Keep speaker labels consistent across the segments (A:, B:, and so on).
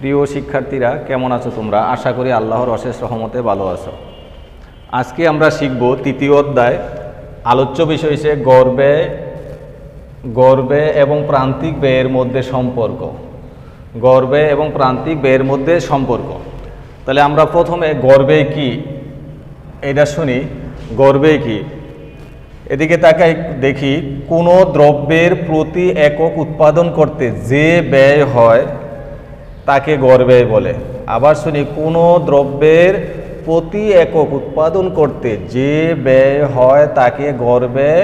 A: প্রিয় শিক্ষার্থীরা, কেমন আছো তোমরা? আশা করি আল্লাহর অশেষ রহমতে ভালো আছো। আজকে আমরা শিখব তৃতীয় অধ্যায়। আলোচ্য বিষয় হচ্ছে গড় ব্যয় এবং প্রান্তিক ব্যয়ের মধ্যে সম্পর্ক। গড় ব্যয় এবং প্রান্তিক ব্যয়ের মধ্যে সম্পর্ক। তাহলে আমরা প্রথমে গড় ব্যয় কি এটা শুনি। গড় ব্যয় কি? এদিকে তাকাই দেখি, কোনো দ্রব্যের প্রতি একক উৎপাদন করতে যে ব্যয় হয় তাকে গড় ব্যয় বলে। আবার শুনি, কোনো দ্রব্যের প্রতি একক উৎপাদন করতে যে ব্যয় হয় তাকে গড় ব্যয়,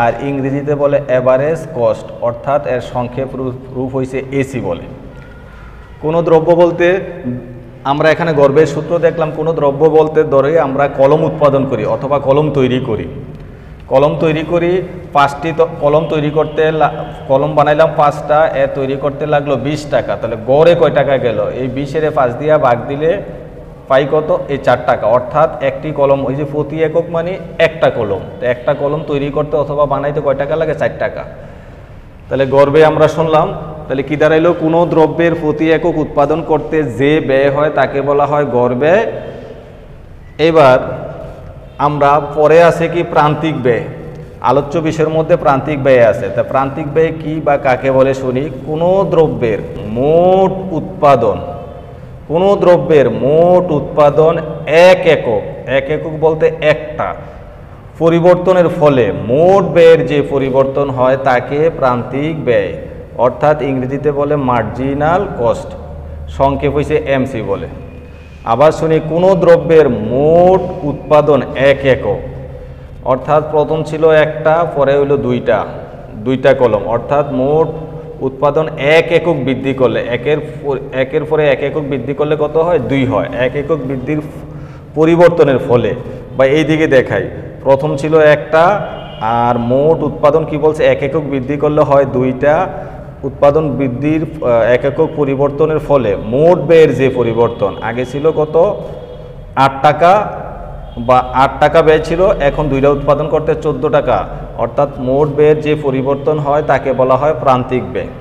A: আর ইংরেজিতে বলে অ্যাভারেজ কস্ট, অর্থাৎ এর সংক্ষেপ রূপ হয়েছে এসি বলে। কোনো দ্রব্য বলতে আমরা এখানে গড় ব্যয়ের সূত্র দেখলাম। কোনো দ্রব্য বলতে ধরে আমরা কলম উৎপাদন করি অথবা কলম তৈরি করি। কলম তৈরি করি, 5টি কলম তৈরি করতে, কলম বানাইলাম 5টা, তৈরি করতে লাগলো 20 টাকা। তাহলে গড়ে কয় টাকা গেল? এই 20-এর 5 দিয়া ভাগ দিলে পাই কত? এই 4 টাকা। অর্থাৎ একটি কলম, ওই যে প্রতি একক মানে একটা কলম, একটা কলম তৈরি করতে অথবা বানাইতে কয় টাকা লাগে? 4 টাকা। তাহলে গড় ব্যয় আমরা শুনলাম। তাহলে কি দাঁড়াইলো? কোনো দ্রব্যের প্রতি একক উৎপাদন করতে যে ব্যয় হয় তাকে বলা হয় গড় ব্যয়। এবার আমরা পরে আছে কি? প্রান্তিক ব্যয়। আলোচ্য বিষয়ের মধ্যে প্রান্তিক ব্যয় আছে। তা প্রান্তিক ব্যয় কি বা কাকে বলে শুনি। কোনো দ্রব্যের মোট উৎপাদন এক একক বলতে একটা পরিবর্তনের ফলে মোট ব্যয়ের যে পরিবর্তন হয় তাকে প্রান্তিক ব্যয়, অর্থাৎ ইংরেজিতে বলে মার্জিনাল কস্ট, সংক্ষেপ হয়েছে এমসি বলে। আবার শুনি, কোনো দ্রব্যের মোট উৎপাদন এক একক, অর্থাৎ প্রথম ছিল একটা, পরে হইল দুইটা কলম, অর্থাৎ মোট উৎপাদন এক একক বৃদ্ধি করলে, একের পরে এক একক বৃদ্ধি করলে কত হয়? 2 হয়। এক একক বৃদ্ধির পরিবর্তনের ফলে, বা এই দিকে দেখাই, প্রথম ছিল একটা, আর মোট উৎপাদন কি বলছে? এক একক বৃদ্ধি করলে হয় 2টা। উৎপাদন বৃদ্ধির এক একক পরিবর্তনের ফলে মোট ব্যয়ের যে পরিবর্তন, আগে ছিল কত? 8 টাকা, বা 8 টাকা ব্যয় ছিল, এখন 2টা উৎপাদন করতে 14 টাকা। অর্থাৎ মোট ব্যয়ের যে পরিবর্তন হয় তাকে বলা হয় প্রান্তিক ব্যয়।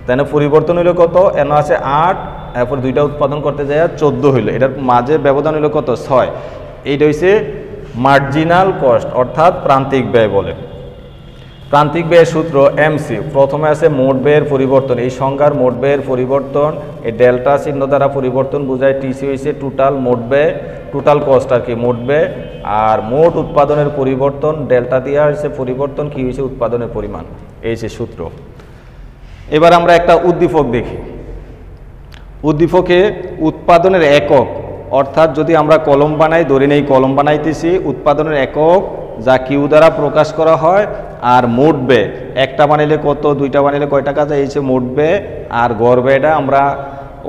A: তাই পরিবর্তন হইল কত? এন আছে 8, এরপর 2টা উৎপাদন করতে যায় 14 হইল, এটার মাঝে ব্যবধান হইল কত? 6। এইটা হইছে মার্জিনাল কস্ট, অর্থাৎ প্রান্তিক ব্যয় বলে। প্রান্তিক ব্যয়ের সূত্র এমসি। প্রথমে আছে মোট ব্যয়ের পরিবর্তন। এই সংজ্ঞার মোট ব্যয়ের পরিবর্তন, এই ডেল্টা চিহ্ন দ্বারা পরিবর্তন বোঝায়। টিসি হয়েছে টোটাল মোট ব্যয়, টোটাল কস্ট আর কি, মোট ব্যয়। আর মোট উৎপাদনের পরিবর্তন, ডেল্টা দেওয়া হয়েছে পরিবর্তন, কি হয়েছে? উৎপাদনের পরিমাণ। এই যে সূত্র। এবার আমরা একটা উদ্দীপক দেখি। উদ্দীপকে উৎপাদনের একক, অর্থাৎ যদি আমরা কলম বানাই, ধরে নেই কলম বানাইতেছি, উৎপাদনের একক যা কিউ দ্বারা প্রকাশ করা হয়, আর মোট ব্যয়, একটা বানাইলে কত, 2টা বানাইলে কয় টাকা যায়, এই যে মোট ব্যয়। আর গড় ব্যয়টা আমরা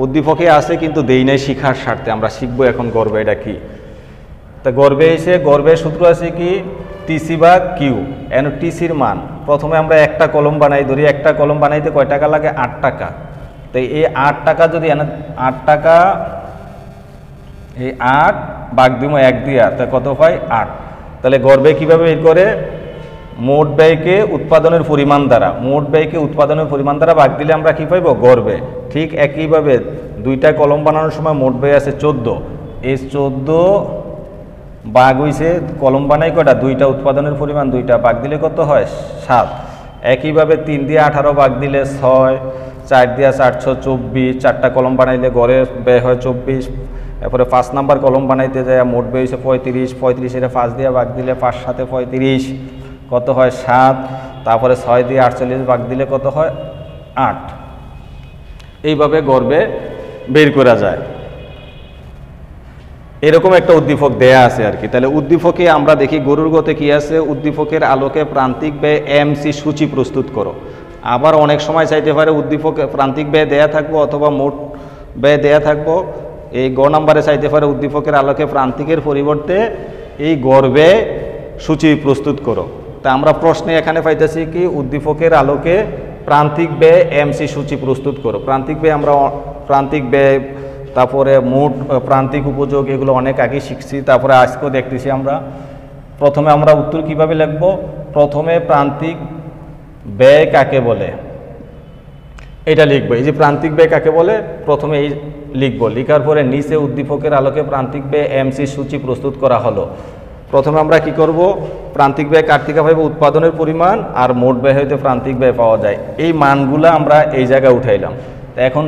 A: উদ্দীপকে আছে কিন্তু দেই নাই শিখার স্বার্থে, আমরা শিখবো এখন গড় ব্যয়টা কি। তা গড় ব্যয় এসে, গড় ব্যয়ের সূত্র আছে কি? টিসি বা কিউ। এন টিসির মান, প্রথমে আমরা একটা কলম বানাই, ধরি একটা কলম বানাইতে কয় টাকা লাগে? 8 টাকা। তো এই 8 টাকা যদি 8 টাকা, এই 8 ভাগ দিব 1 দিয়া, তা কত পাই? 8। তাহলে গড় ব্যয় কীভাবে বের করে? মোট ব্যয়কে উৎপাদনের পরিমাণ দ্বারা ভাগ দিলে আমরা কি পাইব? গড় ব্যয়। ঠিক একইভাবে 2টা কলম বানানোর সময় মোট ব্যয় আছে 14, এই 14 ভাগ হইছে কলম বানাই কয়টা? 2টা, উৎপাদনের পরিমাণ 2টা, ভাগ দিলে কত হয়? 7। একইভাবে 3 দিয়ে 18 ভাগ দিলে 6, 4 দিয়ে 424, 4টা কলম বানাইলে গড়ের ব্যয় হয় 24। এরপরে 5 নাম্বার কলম বানাইতে যায়, মোট ব্যয় হয়েছে 35, এটা 5 দিয়ে ভাগ দিলে 5 7 35, কত হয়? 7। তারপরে 6 দিয়ে 48 ভাগ দিলে কত হয়? 8। এইভাবে গড় ব্যয় বের করা যায়। এরকম একটা উদ্দীপক দেয়া আছে আর কি। তাহলে উদ্দীপকে আমরা দেখি গরুর গতে কি আছে? উদ্দীপকের আলোকে প্রান্তিক ব্যয় এমসি সূচি প্রস্তুত করো। আবার অনেক সময় চাইতে পারে উদ্দীপকে প্রান্তিক ব্যয় দেয়া থাকবো অথবা মোট ব্যয় দেয়া থাকবো। এই গ নাম্বারে চাইতে পারে উদ্দীপকের আলোকে প্রান্তিকের পরিবর্তে এই গড় ব্যয় সূচি প্রস্তুত করো। তা আমরা প্রশ্নে এখানে পাইতেছি কি? উদ্দীপকের আলোকে প্রান্তিক ব্যয় এমসি সূচি প্রস্তুত করো। প্রান্তিক ব্যয় আমরা প্রান্তিক ব্যয়, তারপরে মোট প্রান্তিক উপযোগ, এগুলো অনেক আগে শিখছি, তারপরে আজকেও দেখতেছি আমরা। প্রথমে আমরা উত্তর কিভাবে লিখব? প্রথমে প্রান্তিক ব্যয় কাকে বলে এটা লিখবো। এই যে প্রান্তিক ব্যয় কাকে বলে প্রথমে এই লিখবো, লিখার পরে নিচে উদ্দীপকের আলোকে প্রান্তিক ব্যয় এমসি সূচি প্রস্তুত করা হলো। প্রথমে আমরা কি করব, প্রান্তিক ব্যয় কার্তিকভাবে উৎপাদনের পরিমাণ আর মোট ব্যয় হইতে প্রান্তিক ব্যয় পাওয়া যায়, এই মানগুলো আমরা এই জায়গায় উঠাইলাম। তো এখন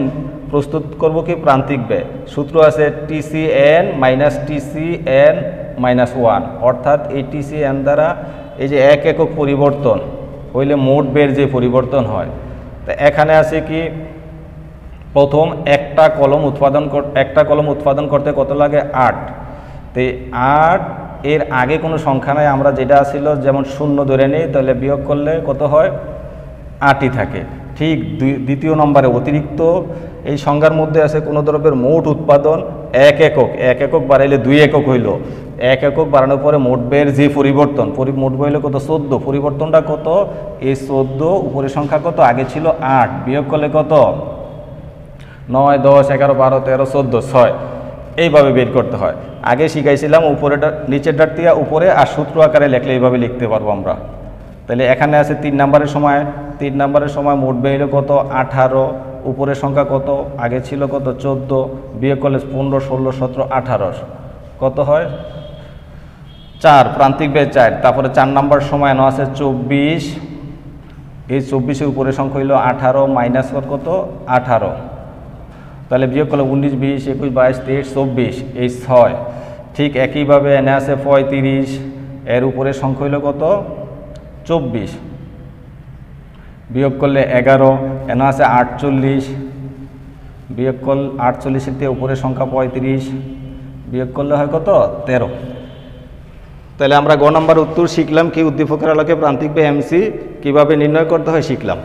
A: প্রস্তুত করব কি প্রান্তিক ব্যয়, সূত্র আছে TCN মাইনাস TCN মাইনাস 1, অর্থাৎ এই TCN দ্বারা এই যে 1 একক পরিবর্তন হইলে মোট ব্যয়ের যে পরিবর্তন হয়। তো এখানে আছে কি প্রথম একটা কলম উৎপাদন করতে কত লাগে 8, তো 8 এর আগে কোনো সংখ্যা নাই, আমরা যেটা ছিল যেমন 0 ধরে নিই, তাহলে বিয়োগ করলে কত হয় 8ই থাকে। ঠিক দ্বিতীয় নম্বরে অতিরিক্ত এই সংজ্ঞার মধ্যে আছে কোনো দ্রব্যের মোট উৎপাদন 1 একক, 1 একক বাড়াইলে 2 একক হইল, 1 একক বাড়ানোর পরে মোট ব্যয়ের যে পরিবর্তন, মোট ব্যয় হইল কত 14, পরিবর্তনটা কত এই 14, উপরের সংখ্যা কত আগে ছিল 8, বিয়োগ করলে কত 9, 10, 11, 12, 13, 14, 6, এইভাবে বের করতে হয়। আগে শিখাইছিলাম উপরেটা নিচেরটার দিয়ে উপরে আর সূত্র আকারে লেখলে এইভাবে লিখতে পারবো আমরা। তাহলে এখানে আছে 3 নম্বরের সময় মোট ব্যয় হলো কত 18, উপরের সংখ্যা কত আগে ছিল কত 14, বিয়োগ করলে 15, 16, 17, 18 কত হয় 4, প্রান্তিক ব্যয় 4। তারপরে 4 নম্বর সময় এনে আছে 24, এই 24-এর উপরের সংখ্যা হইল 18 মাইনাস কত 18, তাহলে বিয়োগ করলে 19, 20, 21, 22, 23, 24, এই 6। ঠিক একইভাবে এনে আছে 35, এর উপরের সংখ্যা হইল কত 24, বিয়োগ করলে 11, এনে আছে 48, বিয়োগ করলে 48-এর থেকে উপরের সংখ্যা 35, বিয়োগ করলে হয় কত 13। তাহলে আমরা গ নম্বর উত্তর শিখলাম কি উদ্দীপকের আলোকে প্রান্তিক ব্যয় এমসি কীভাবে নির্ণয় করতে হয় শিখলাম।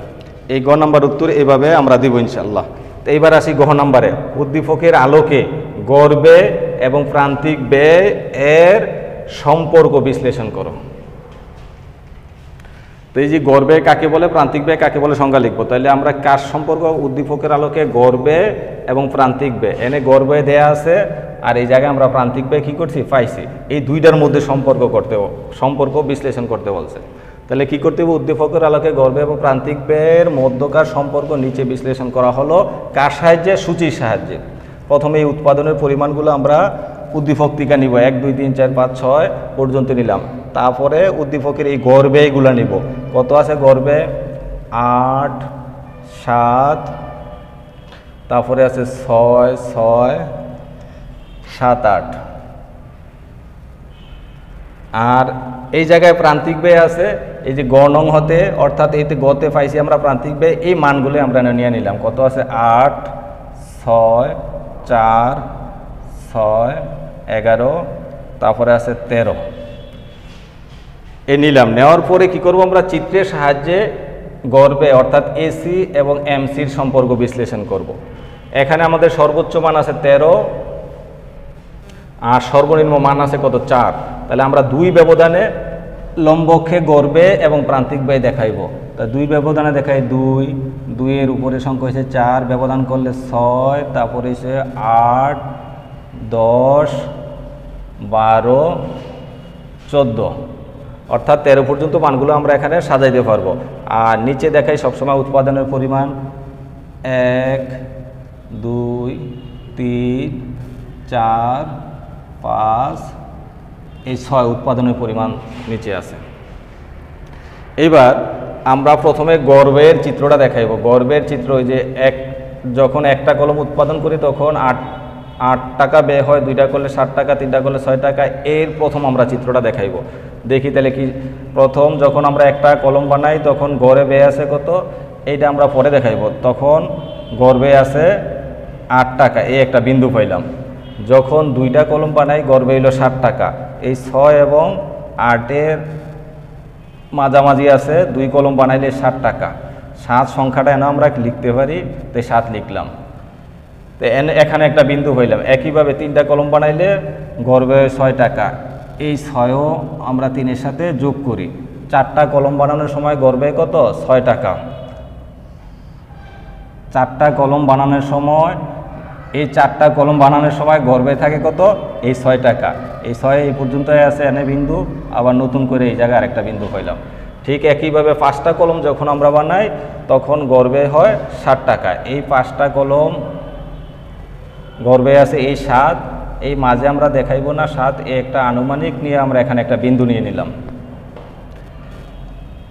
A: এই গ নম্বর উত্তর এভাবে আমরা দিব ইনশাল্লাহ। তো এইবার আসি গ নম্বরে, উদ্দীপকের আলোকে গড় ব্যয় এবং প্রান্তিক ব্যয় এর সম্পর্ক বিশ্লেষণ করো। তো এই যে গড় ব্যয় কাকে বলে প্রান্তিক ব্যয় কাকে বলে সংজ্ঞা লিখবো। তাহলে আমরা কার সম্পর্ক, উদ্দীপকের আলোকে গড় ব্যয় এবং প্রান্তিক ব্যয়, এনে গড় ব্যয় দেয়া আছে আর এই জায়গায় আমরা প্রান্তিক ব্যয় কী করছি পাইছি, এই দুইটার মধ্যে সম্পর্ক বিশ্লেষণ করতে বলছে। তাহলে কি করতে হবে, উদ্দীপকের আলোকে গড় ব্যয় এবং প্রান্তিক ব্যয়ের মধ্যকার সম্পর্ক নিচে বিশ্লেষণ করা হলো কার সাহায্যে, সূচির সাহায্যে। প্রথমে এই উৎপাদনের পরিমাণগুলো আমরা উদ্দীপক থেকে নিব, 1, 2, 3, 4, 5, 6 পর্যন্ত নিলাম। তারপরে উদ্দীপকের এই গড় ব্যয়গুলো নিব, কত আছে গড় ব্যয় 8, 7, তারপরে আছে 6, 6, 7, 8, আর এই জায়গায় প্রান্তিক ব্যয় আছে এই যে গ নং হতে, অর্থাৎ এইতে গতে পাইছি আমরা প্রান্তিক ব্যয়, এই মানগুলো আমরা নিয়ে নিলাম। কত আছে 8, 6, 4, 6, 11, তারপরে আছে 13, এই নিলাম। নেওয়ার পরে কি করব আমরা চিত্রের সাহায্যে গড় ব্যয় অর্থাৎ এসি এবং এমসির সম্পর্ক বিশ্লেষণ করব। এখানে আমাদের সর্বোচ্চ মান আছে 13 আর সর্বনিম্ন মান আছে কত 4। তাহলে আমরা 2 ব্যবধানে লম্বক্ষে গড় ব্যয় এবং প্রান্তিক ব্যয় দেখাইব। তা 2 ব্যবধানে দেখাই 2 এর উপরে সংখ্যা হয়েছে 4, ব্যবধান করলে 6, তারপরে হচ্ছে 8, 10, 12, 14, অর্থাৎ 13 পর্যন্ত মানগুলো আমরা এখানে সাজাইতে পারবো। আর নিচে দেখাই সবসময় উৎপাদনের পরিমাণ 1, 2, 3, 4, 5, এই 6 উৎপাদনের পরিমাণ নিচে আছে। এইবার আমরা প্রথমে গড় ব্যয়ের চিত্রটা দেখাইব। গড় ব্যয়ের চিত্র ওই যে যখন একটা কলম উৎপাদন করি তখন 8 টাকা ব্যয় হয়, 2টা করলে 7 টাকা, 3টা করলে 6 টাকা, এর প্রথম আমরা চিত্রটা দেখাইব। দেখি তাহলে কি, প্রথম যখন আমরা একটা কলম বানাই তখন গড়ে ব্যয় আছে কত, এইটা আমরা পরে দেখাইব। তখন গড় ব্যয় আছে 8 টাকা, এই একটা বিন্দু পাইলাম। যখন 2টা কলম বানাই গড় ব্যয় হলো 7 টাকা, এই 6 এবং 8-এর মাঝামাঝি আছে 2 কলম বানাইলে 7 টাকা। 7 সংখ্যাটা এনে আমরা লিখতে পারি, তাই 7 লিখলাম। তো এখানে একটা বিন্দু হইলাম। একইভাবে 3টা কলম বানাইলে গড় ব্যয় 6 টাকা, এই 6ও আমরা 3-এর সাথে যোগ করি। 4টা কলম বানানোর সময় গড় ব্যয় কত 6 টাকা। 4টা কলম বানানোর সময়, এই 4টা কলম বানানোর সময় গড় ব্যয় থাকে কত এই 6 টাকা। এই 6 এই পর্যন্ত আছে এনে বিন্দু, আবার নতুন করে এই জায়গায় আরেকটা বিন্দু পাইলাম। ঠিক একইভাবে 5টা কলম যখন আমরা বানাই তখন গড় ব্যয় হয় 60 টাকা। এই 5টা কলম গড় ব্যয় আছে এই 7, এই মাঝে আমরা দেখাইব না 7, একটা আনুমানিক নিয়ে আমরা এখানে একটা বিন্দু নিয়ে নিলাম।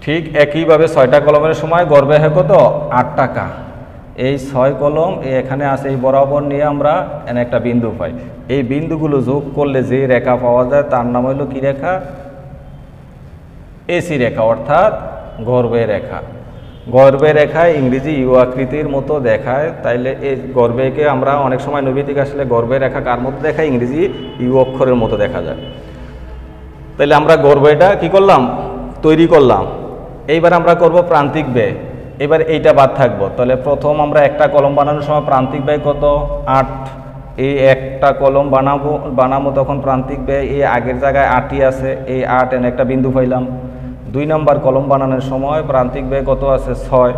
A: ঠিক একইভাবে 6টা কলমের সময় গড় ব্যয় হয় কত? 8 টাকা। এই 6 কলম এখানে আছে, এই বরাবর নিয়ে আমরা এখানে একটা বিন্দু পাই। এই বিন্দুগুলো যোগ করলে যে রেখা পাওয়া যায় তার নাম হলো কি রেখা? এসি রেখা, অর্থাৎ গড় ব্যয় রেখা। গড় ব্যয় রেখায় ইংরেজি ইউ আকৃতির মতো দেখায়, তাইলে এই গড় ব্যয়কে আমরা অনেক সময় নৈবেদিক আসলে গড় ব্যয় রেখা কার মতো দেখায়? ইংরেজি ইউ অক্ষরের মতো দেখা যায়। তাইলে আমরা গড় ব্যয়টা কি করলাম? তৈরি করলাম। এইবার আমরা করব প্রান্তিক ব্যয়। এবার এইটা বাদ থাকবো। তাহলে প্রথম আমরা একটা কলম বানানোর সময় প্রান্তিক ব্যয় কত? 8। এই একটা কলম বানাবো তখন প্রান্তিক ব্যয় এই আগের জায়গায় 8ই আছে, এই 8 এনে একটা বিন্দু পাইলাম। 2 নম্বর কলম বানানোর সময় প্রান্তিক ব্যয় কত আছে? 6।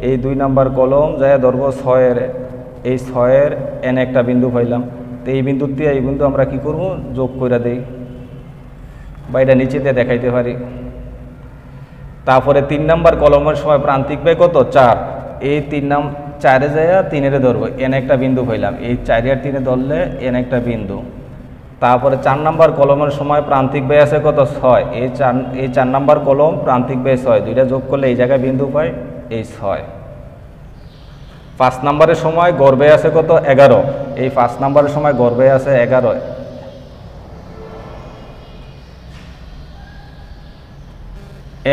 A: এই 2 নম্বর কলম যায় ধরবো 6 এই 6 এনে একটা বিন্দু পাইলাম। তো এই বিন্দু দিয়ে এই বিন্দু আমরা কি করব? যোগ করে দেই, বা এটা নিচে দিয়ে দেখাইতে পারি। তারপরে 3 নম্বর কলমের সময় প্রান্তিক ব্যয় কত? 4। এই 4-এ যায় 3-এ ধরবো, এনে একটা বিন্দু পাইলাম। এই 4 আর 3-এ ধরলে এনে একটা বিন্দু। তারপরে 4 নম্বর কলমের সময় প্রান্তিক ব্যয় আছে কত? 6। এই 4 নম্বর কলম প্রান্তিক ব্যয় 6, দুইটা যোগ করলে এই জায়গায় বিন্দু পাই, এই 6। 5 নম্বরের সময় গড় ব্যয় আছে কত? 11। এই 5 নম্বরের সময় গড় ব্যয় আছে 11,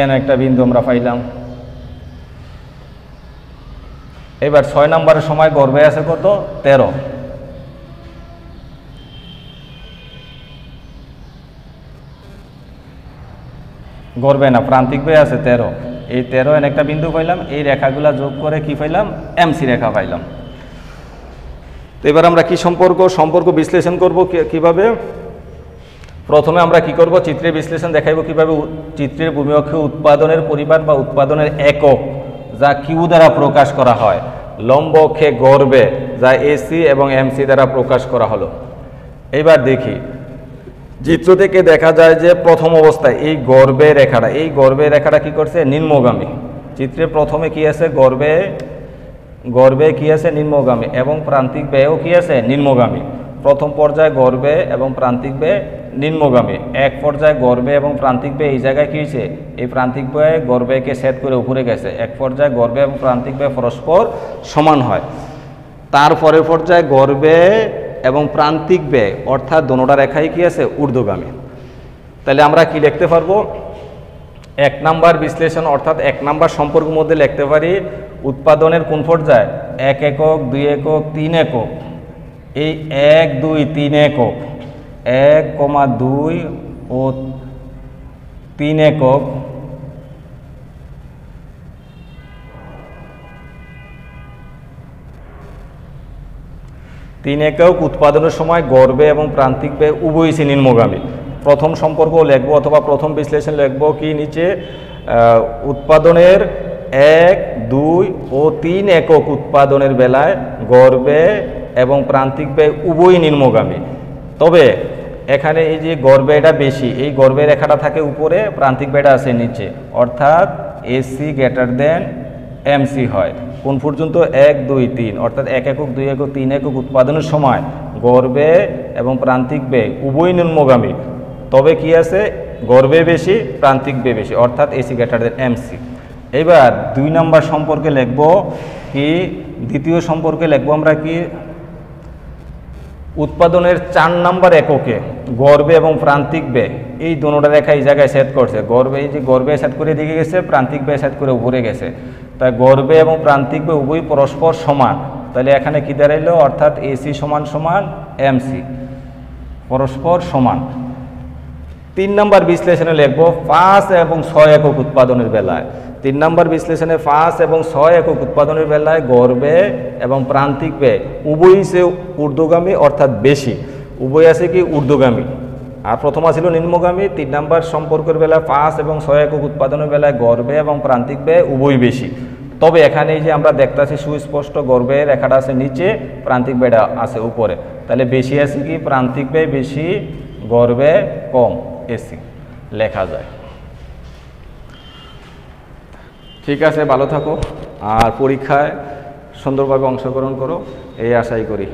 A: এন একটা বিন্দু আমরা পাইলাম। এবার 6 নম্বরের সময় গড় ব্যয় আছে কত? 13। গড় ব্যয় না, প্রান্তিক ব্যয় আছে 13। এই 13 এন একটা বিন্দু পাইলাম। এই রেখাগুলা যোগ করে কি পাইলাম? এমসি রেখা পাইলাম। তো এবার আমরা কি সম্পর্ক বিশ্লেষণ করব কিভাবে? প্রথমে আমরা কি করব? চিত্রের বিশ্লেষণ দেখাইব কিভাবে চিত্রের ভূমি অক্ষে উৎপাদনের পরিমাণ বা উৎপাদনের একক যা কিউ দ্বারা প্রকাশ করা হয়, লম্ব অক্ষে গড় ব্যয় যা এসি এবং এমসি দ্বারা প্রকাশ করা হলো। এবার দেখি চিত্র থেকে দেখা যায় যে প্রথম অবস্থায় এই গড় ব্যয় রেখাটা কি করছে? নিম্নগামী। চিত্রের প্রথমে কি আছে? গড় ব্যয় কি আছে? নিম্নগামী, এবং প্রান্তিক ব্যয়ও কি আছে? নিম্নগামী। প্রথম পর্যায়ে গড় ব্যয় এবং প্রান্তিক ব্যয় নিম্নগামী। এক পর্যায়ে গড় ব্যয় এবং প্রান্তিক ব্যয় এই জায়গায় কি হয়েছে? এই প্রান্তিক ব্যয় গড় ব্যয়কে ছেদ করে উপরে গেছে। এক পর্যায়ে গড় ব্যয় এবং প্রান্তিক ব্যয় পরস্পর সমান হয়। তারপরের পর্যায়ে গড় ব্যয় এবং প্রান্তিক ব্যয় অর্থাৎ দোনোটা রেখাই কি আছে? ঊর্ধ্বগামী। তাহলে আমরা কি লিখতে পারবো? 1 নাম্বার বিশ্লেষণ অর্থাৎ 1 নাম্বার সম্পর্কের মধ্যে লিখতে পারি উৎপাদনের কোন পর্যায়ে? 1 একক, 2 একক, 3 একক। এই 1, 2, 3 একক, 1, 2 ও 3 একক উৎপাদনের সময় গড় ব্যয় এবং প্রান্তিক ব্যয় উভয়ই নিম্নগামী। প্রথম সম্পর্ক লিখব অথবা প্রথম বিশ্লেষণ লিখব কি নিচে? উৎপাদনের 1, 2 ও 3 একক উৎপাদনের বেলায় গড় ব্যয় এবং প্রান্তিক ব্যয় উভয়ই নিম্নগামী। তবে এখানে এই যে গড় ব্যয়টা বেশি, এই গড় ব্যয় রেখাটা থাকে উপরে, প্রান্তিক ব্যয়টা আছে নিচে, অর্থাৎ এসি গ্রেটার দেন এমসি হয়। কোন পর্যন্ত? 1, 2, 3, অর্থাৎ 1 একক, 2 একক, 3 একক উৎপাদনের সময় গড় ব্যয় এবং প্রান্তিক ব্যয় উভয় নিম্নগামী। তবে কি আছে? গড় ব্যয় বেশি, প্রান্তিক ব্যয় বেশি, অর্থাৎ এসি গ্রেটার দেন এমসি। এবার 2 নাম্বার সম্পর্কে লিখব কি? দ্বিতীয় সম্পর্কে লিখব আমরা কি? উৎপাদনের 4 নাম্বার এককে গড় ব্যয় এবং প্রান্তিক ব্যয় এই দুটোটা রেখা এই জায়গায় সেট করছে। গড় ব্যয় যে গড় ব্যয় সেট করে দিকে গেছে, প্রান্তিক ব্যয় সেট করে উপরে গেছে। তাই গড় ব্যয় এবং প্রান্তিক ব্যয় উভয় পরস্পর সমান। তাহলে এখানে কি দাঁড়াইলো? অর্থাৎ এসি সমান সমান এমসি, পরস্পর সমান। 3 নাম্বার বিশ্লেষণে লিখব 5 এবং 6 একক উৎপাদনের বেলায়। 3 নাম্বার বিশ্লেষণে 5 এবং 6 একক উৎপাদনের বেলায় গড় ব্যয় এবং প্রান্তিক ব্যয় উভয়ই সে ঊর্ধ্বগামী অর্থাৎ বেশি। উভয় আছে কি? ঊর্ধ্বগামী। আর প্রথম ছিল নিম্নগামী। 3 নাম্বার সম্পর্কের বেলায় 5 এবং 6 একক উৎপাদনের বেলায় গড় ব্যয় এবং প্রান্তিক ব্যয় উভয়ই বেশি। তবে এখানে এই যে আমরা দেখতেছি সুস্পষ্ট গড় ব্যয়ের রেখাটা আছে নিচে, প্রান্তিক ব্যয়টা আছে উপরে। তাহলে বেশি আছে কি? প্রান্তিক ব্যয় বেশি, গড় ব্যয় কম, এসি লেখা যায়। ঠিক আছে, ভালো থাকো আর পরীক্ষায় সুন্দরভাবে অংশগ্রহণ করো এই আশাই করি।